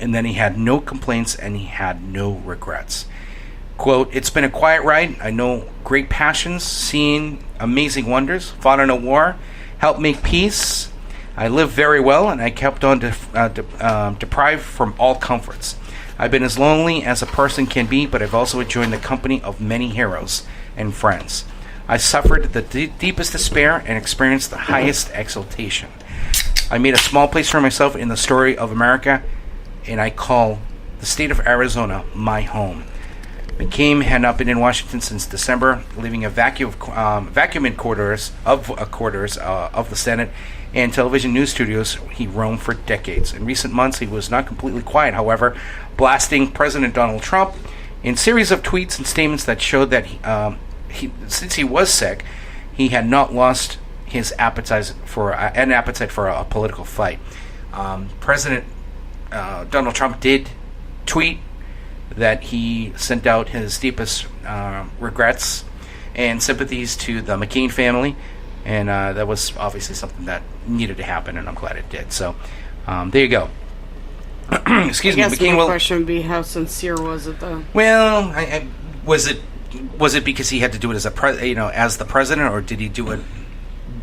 and then he had no complaints and he had no regrets. Quote, "It's been a quiet ride. I know great passions, seen amazing wonders, fought in a war, helped make peace. I lived very well, and I kept on deprived from all comforts. I've been as lonely as a person can be, but I've also enjoyed the company of many heroes and friends. I suffered the deepest despair and experienced the highest exaltation. I made a small place for myself in the story of America, and I call the state of Arizona my home." McCain had not been in Washington since December, leaving a vacuum in quarters of the Senate and television news studios. He roamed for decades. In recent months, he was not completely quiet, however, blasting President Donald Trump in series of tweets and statements that showed that since he was sick, he had not lost his appetite for a political fight. President Donald Trump did tweet that he sent out his deepest regrets and sympathies to the McCain family, and that was obviously something that needed to happen, and I'm glad it did. So there you go. Excuse me. McCain. The question would be, how sincere was it, though? Well, was it because he had to do it as as the president, or did he do it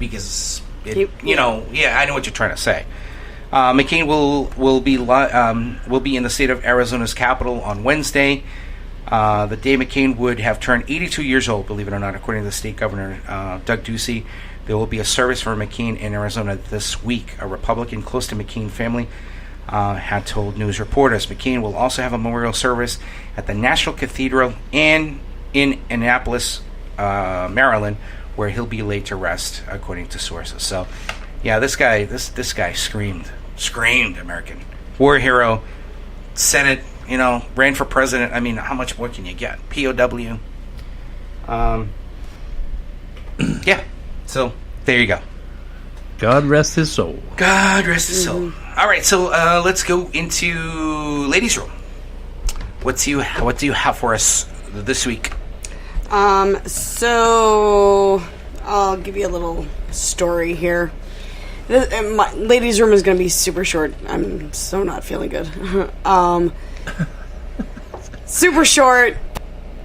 because I know what you're trying to say. McCain will be in the state of Arizona's capital on Wednesday, the day McCain would have turned 82 years old, believe it or not, according to the state governor, Doug Ducey. There will be a service for McCain in Arizona this week. A Republican close to McCain family had told news reporters. McCain will also have a memorial service at the National Cathedral and in Annapolis, Maryland, where he'll be laid to rest, according to sources. So, yeah, this guy screamed American war hero, Senate, ran for president. I mean, how much more can you get? POW. Yeah. So there you go. God rest his soul. God rest his soul. All right, so let's go into ladies' room. What do you have for us this week? So I'll give you a little story here. My ladies' room is going to be super short. I'm so not feeling good. Super short.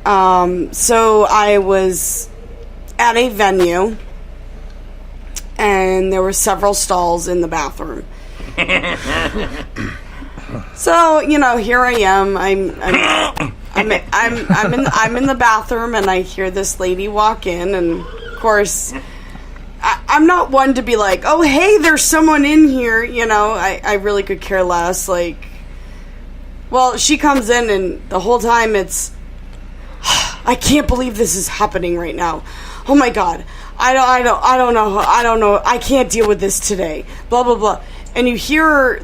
So I was at a venue, and there were several stalls in the bathroom. So here I am. I'm in the bathroom, and I hear this lady walk in, and of course, I'm not one to be like, oh, hey, there's someone in here. I really could care less. Well, she comes in, and the whole time it's, I can't believe this is happening right now. Oh my God, I don't know. I can't deal with this today. Blah blah blah. And you hear her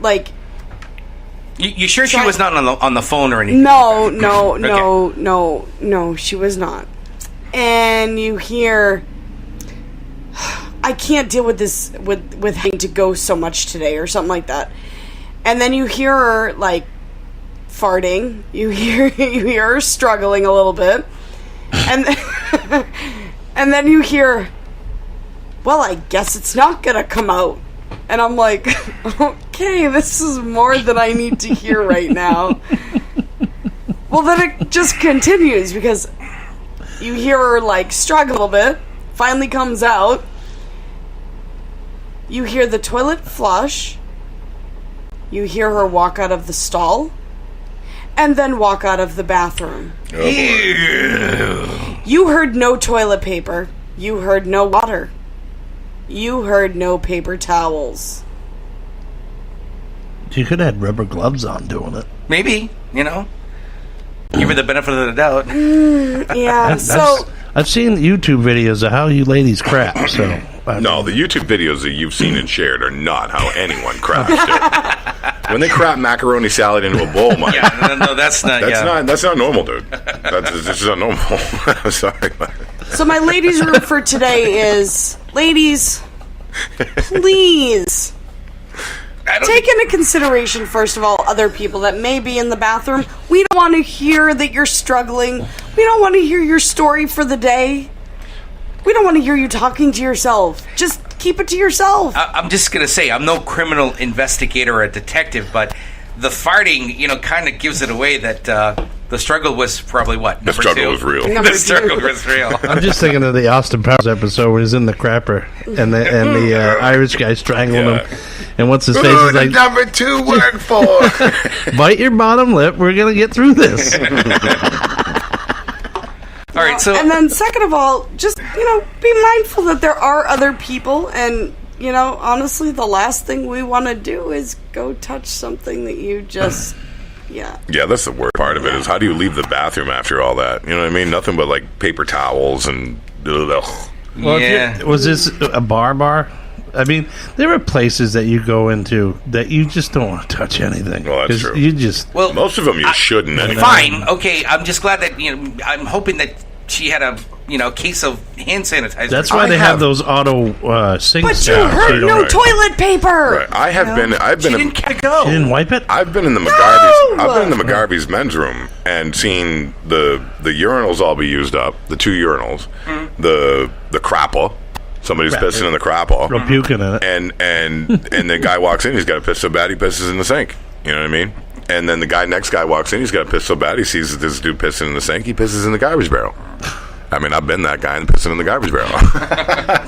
You sure she was not on the phone or anything? No, no, she was not. And you hear, I can't deal with this, with having to go so much today, or something like that. And then you hear her farting. You hear her struggling a little bit, and and then you hear, well, I guess it's not gonna come out. And I'm like, okay, this is more than I need to hear right now. Well, then it just continues, because you hear her struggle a little bit, finally comes out. You hear the toilet flush. You hear her walk out of the stall, and then walk out of the bathroom. Oh, Ew. You heard no toilet paper. You heard no water. You heard no paper towels. You could have had rubber gloves on doing it. Maybe, give her the benefit of the doubt. Yeah, so I've seen YouTube videos of how you ladies crap, so... No, the YouTube videos that you've seen and shared are not how anyone craps it. When they crap macaroni salad into a bowl, Mike. Yeah, no, that's not. That's not normal, dude. This is not normal. I'm sorry. So my ladies' room for today is, ladies, please take into consideration, first of all, other people that may be in the bathroom. We don't want to hear that you're struggling. We don't want to hear your story for the day. We don't want to hear you talking to yourself. Just keep it to yourself. I'm just going to say, I'm no criminal investigator or detective, but the farting, kind of gives it away that the struggle was probably what? The struggle was real. The struggle was real. I'm just thinking of the Austin Powers episode where he's in the crapper and the Irish guy strangling him. And what's his face is like, number 2 work for? bite your bottom lip. We're going to get through this. All right, so... And then second of all, just, be mindful that there are other people and... honestly, the last thing we want to do is go touch something that you just, Yeah, that's the worst part of it, is how do you leave the bathroom after all that? You know what I mean? Nothing but, paper towels and... Well, was this a bar? I mean, there are places that you go into that you just don't want to touch anything. Well, that's true. You just... Well, most of them you shouldn't anyway. Fine, okay, I'm just glad that, I'm hoping that she had a, case of hand sanitizer. That's why they have those auto sinks. But you heard no toilet paper. Right. I've been. She didn't get to go. She didn't wipe it. I've been in the McGarvey's. I've been in the McGarvey's men's room and seen the urinals all be used up. The 2 urinals, the crapple. Somebody's pissing in the crapple. Or puking in it. And the guy walks in. He's got to piss so bad he pisses in the sink. You know what I mean? And then the next guy walks in. He's got to piss so bad he sees this dude pissing in the sink. He pisses in the garbage barrel. I mean, I've been that guy and pissing in the garbage barrel.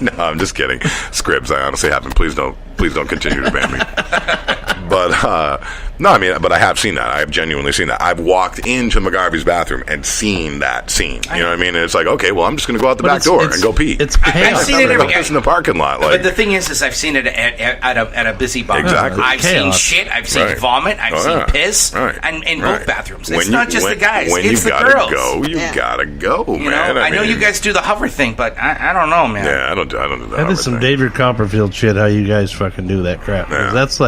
No, I'm just kidding. Scribs, I honestly haven't. Please don't continue to ban me. But no, I mean, but I have seen that. I have genuinely seen that. I've walked into McGarvey's bathroom and seen that scene. You know what I mean? And it's like, okay, well, I'm just going to go out the back door and go pee. It's chaos. I've seen it every in the parking lot. But the thing is I've seen it at a busy bar. Exactly. I've seen shit. I've seen vomit. I've seen piss. Right. And in both bathrooms. It's not just the guys. It's the girls. You gotta go, man. I know you guys do the hover thing, but I don't know, man. Yeah, I don't do that. That is some David Copperfield shit. How you guys fucking do that crap? Yeah. That's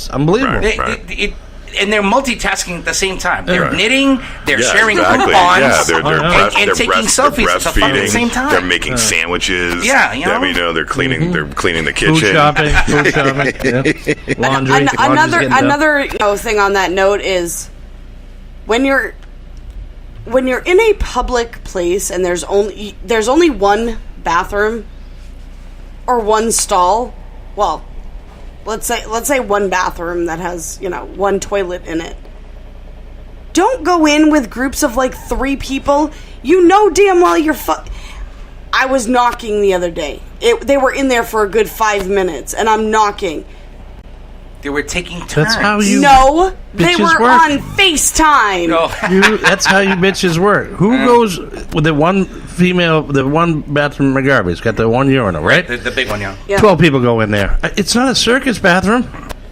unbelievable. Right. And they're multitasking at the same time. They're knitting, they're sharing exactly. coupons, yeah, they're taking selfies at the fucking same time. They're making sandwiches. Yeah, they're cleaning. They're cleaning the kitchen. Food shopping. Yeah. Laundry. Another thing on that note is when you're in a public place and there's only one bathroom or one stall. Well, let's say one bathroom that has, one toilet in it. Don't go in with groups of 3 people. You know damn well you're I was knocking the other day. They were in there for a good 5 minutes, and I'm knocking. They were taking turns. That's how you No, they were work. on FaceTime. No. That's how you bitches work. Who goes with the one bathroom in McGarvey's? Got the one urinal, right? The big one, yeah. 12 people go in there. It's not a circus bathroom.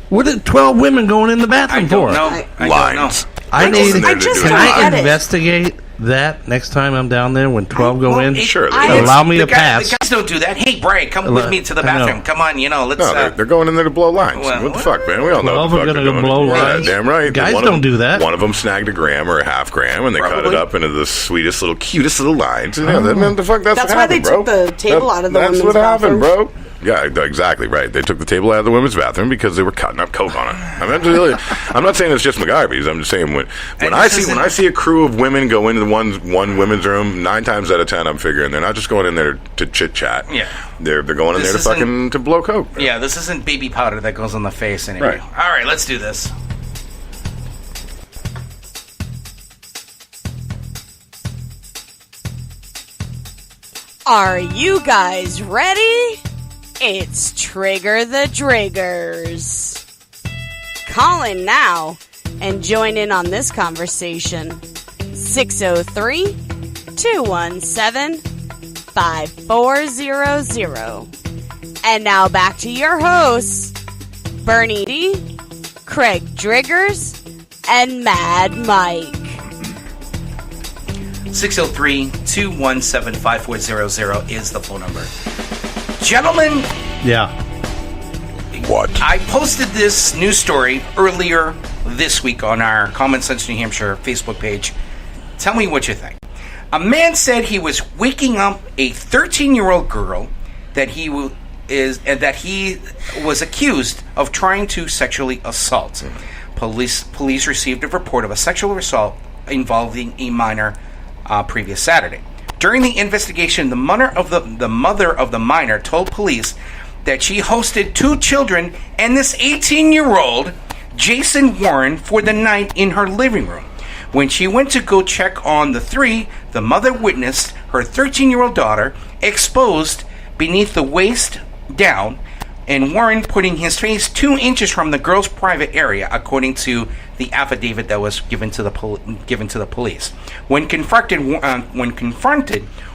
What are 12 women going in the bathroom for? I don't know. Lines. Can I investigate that next time I'm down there when 12 go in? Sure. Allow me a pass. The guys don't do that. Hey, Brian, come with me to the bathroom. Come on, let's... No, they're going in there to blow lines. What the fuck, man? We all know what the fuck they're going to blow lines. Yeah, damn right. Guys don't do that. One of them snagged a gram or a half gram, and they cut it up into the sweetest little, cutest little lines. And the fuck, that's what happened, bro. That's why they took the table out of the women's bathroom. That's what happened, bro. Yeah, exactly right. They took the table out of the women's bathroom because they were cutting up coke on it. I'm not saying it's just McGarvey's. I'm just saying when I see a crew of women go into one women's room, 9 times out of 10, I'm figuring they're not just going in there to chit chat. Yeah, they're going in there to blow coke. Yeah, this isn't baby powder that goes on the face anyway. Right. All right, let's do this. Are you guys ready? It's Trigger the Driggers. Call in now and join in on this conversation. 603-217-5400. And now back to your hosts, Bernie D, Craig Driggers, and Mad Mike. 603-217-5400 is the phone number. Gentlemen. Yeah. What? I posted this news story earlier this week on our CommonSense New Hampshire Facebook page. Tell me what you think. A man said he was waking up a 13-year-old girl that he was accused of trying to sexually assault. Police received a report of a sexual assault involving a minor previous Saturday. During the investigation, the mother of the minor told police that she hosted 2 children and this 18-year-old Jason Warren for the night in her living room. When she went to go check on the three, the mother witnessed her 13-year-old daughter exposed beneath the waist down, and Warren putting his face 2 inches from the girl's private area, according to the affidavit that was given to the police. When confronted,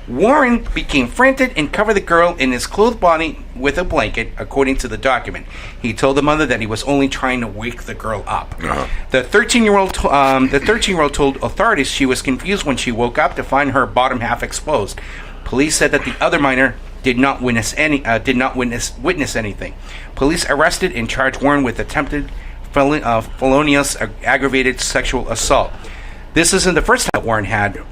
Warren became frantic and covered the girl in his clothed body with a blanket, according to the document. He told the mother that he was only trying to wake the girl up. The 13-year-old told authorities she was confused when she woke up to find her bottom half exposed. Police said that the other minor did not witness anything. Police arrested and charged Warren with attempted felonious aggravated sexual assault. This isn't the first time Warren had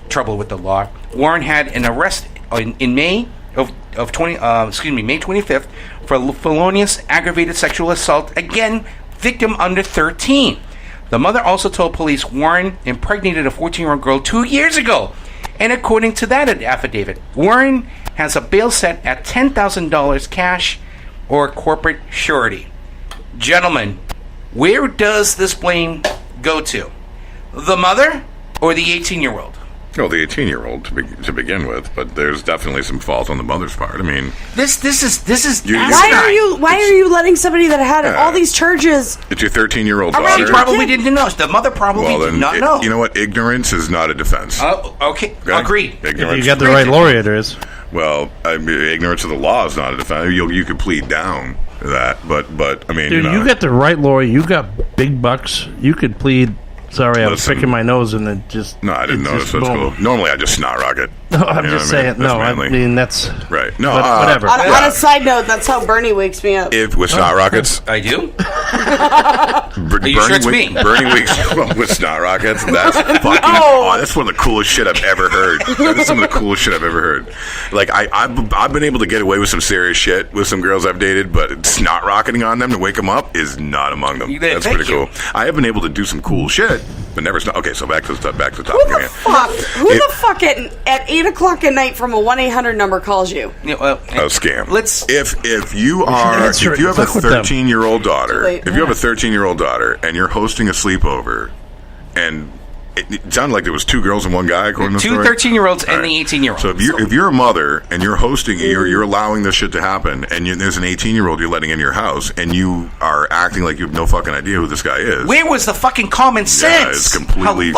trouble with the law. Warren had an arrest in May May 25th for felonious aggravated sexual assault. Again, victim under 13. The mother also told police Warren impregnated a 14-year-old girl 2 years ago. And according to that affidavit, Warren has a bail set at $10,000 cash or corporate surety. Gentlemen, where does this blame go to? The mother or the 18-year-old? Well, the 18-year-old to begin with, but there's definitely some fault on the mother's part. I mean, this is why are you letting somebody that had all these charges? It's your 13-year-old She daughter. probably didn't know. The mother probably did not know. You know what? Ignorance is not a defense. Okay, agreed. Ignorance. You got the right lawyer, it is. Well, I mean, ignorance of the law is not a defense. You could plead down that, but I mean, Dude, you got the right lawyer. You got big bucks. You could plead. Sorry, I was picking my nose and it just... No, I didn't notice. That's cool. Normally, I just snot rocket. No, I'm just saying. No, I mean, that's... Right. No, whatever. On a side note, that's how Bernie wakes me up. With snot rockets... I do? Bernie sure it's me? Bernie wakes up with snot rockets. That's fucking... Oh, that's one of the coolest shit I've ever heard. That's some of the coolest shit I've ever heard. Like, I've been able to get away with some serious shit with some girls I've dated, but snot rocketing on them to wake them up is not among them. That's pretty cool. I have been able to do some cool shit, but never snot. Okay, so back to the topic. Who the fuck at 8 o'clock at night from a 1-800 number calls you? A scam. If you have a Fuck with them. 13-year-old daughter, Wait. if you have a 13-year-old daughter and you're hosting a sleepover, and it sounded like there was 2 girls and 1 guy, according to the Two story. 13-year-olds and All right. the 18-year-old. So if you're a mother and you're hosting, you're allowing this shit to happen, and there's an 18-year-old you're letting in your house, and you are acting like you have no fucking idea who this guy is. Where was the fucking common sense? It's completely...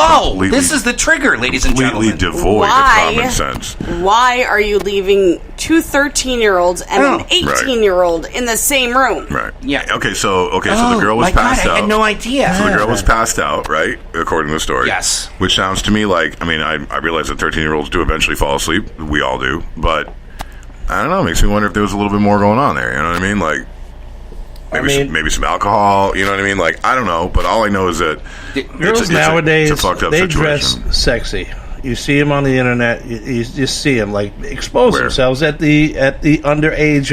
This is the trigger, ladies and completely gentlemen. devoid of common sense. Why are you leaving 2 13-year-olds and an 18-year-old in the same room? Right. Yeah. Okay, so the girl was passed out. I had no idea. So the girl was passed out, right? According to the story. Yes. Which sounds to me like, I mean, I realize that 13-year-olds do eventually fall asleep. We all do. But, I don't know, it makes me wonder if there was a little bit more going on there. You know what I mean? Like, maybe some alcohol. You know what I mean? Like, I don't know. But all I know is that Girls nowadays, it's a fucked up they situation. dress sexy. You see them on the internet. You just see them like expose Where? themselves at the underage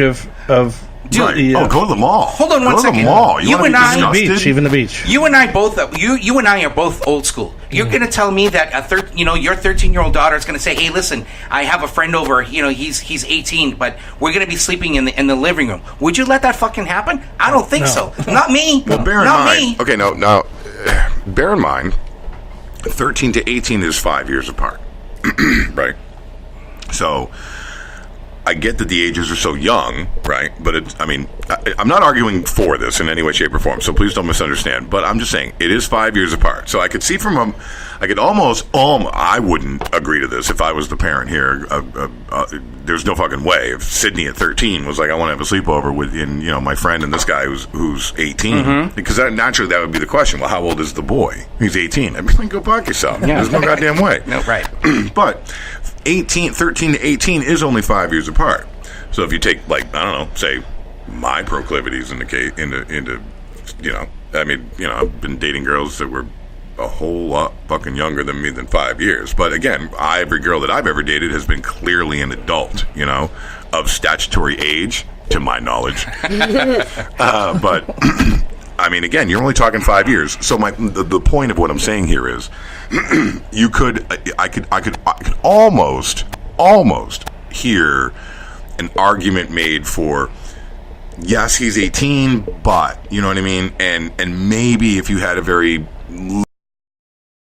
of. Dude, Right. Go to the mall. Hold on one Go to second. the mall. You and I- Even the beach. You and I both. You and I are both old school. You're going to tell me that your 13-year-old daughter is going to say, "Hey, listen, I have a friend over. He's 18, but we're going to be sleeping in the living room." Would you let that fucking happen? I don't think so. Not me. Well, bear in Not mind. me. Okay, now, bear in mind, 13 to 18 is 5 years apart, right? So, I get that the ages are so young, right? But I'm not arguing for this in any way, shape, or form. So please don't misunderstand. But I'm just saying it is 5 years apart. So I could see I wouldn't agree to this if I was the parent here. There's no fucking way. If Sydney at 13 was like, I want to have a sleepover with my friend and this guy who's 18, because naturally that would be the question. Well, how old is the boy? He's 18. I'd be like, go fuck yourself. Yeah. There's no goddamn way. No, right. But 13 to 18 is only 5 years apart. So if you take, like, I don't know, say my proclivities into I've been dating girls that were a whole lot fucking younger than me than 5 years. But again, every girl that I've ever dated has been clearly an adult, of statutory age, to my knowledge. But I mean, again, you're only talking 5 years. So the point of what I'm saying here is, I could almost hear an argument made for yes, he's 18, but you know what I mean. And maybe if you had a very